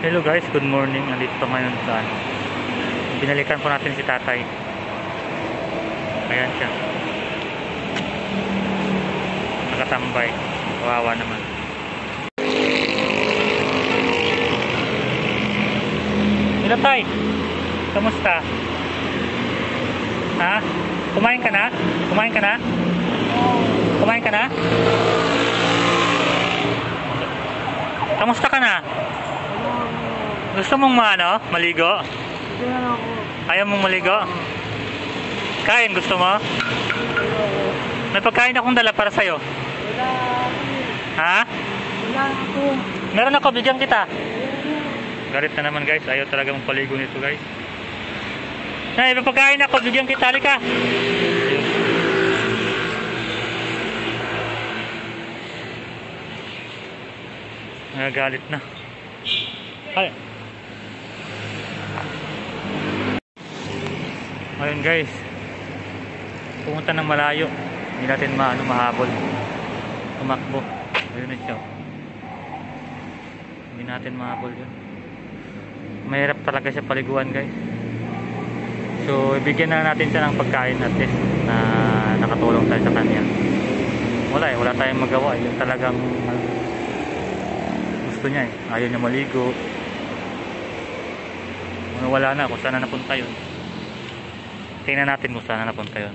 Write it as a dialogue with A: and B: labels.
A: Hello guys, good morning. Nandito pa ngayon sa ano. Binalikan po natin si tatay. Ayan siya. Nakatambay. Kawawa naman. Hello tay. Kamusta? Ha? Kumain ka na? Kumain ka na? Kumain ka na? Kamusta ka na? Gusto mong maligo? Ayaw mong maligo? Kain, gusto mo? May pagkain akong dala para sa'yo. Ha? Meron ako, bigyan kita. Galit na naman guys, ayaw talaga mong paligo nito guys. May pagkain ako, bigyan kita, halika. Nagagalit na. Ay. Ayun guys, pumunta ng malayo, hindi natin mahabol, tumakbo. Ayun na siya, hindi natin mahabol yun. Mahirap talaga siya paliguan guys. So ibigyan na natin siya ng pagkain at least na nakatulong tayo sa kanya. Wala tayong magawa, yun talagang gusto niya ayaw niya maligo. Wala na kung saan na napunta yun. Tingnan natin kung saan napunta yun.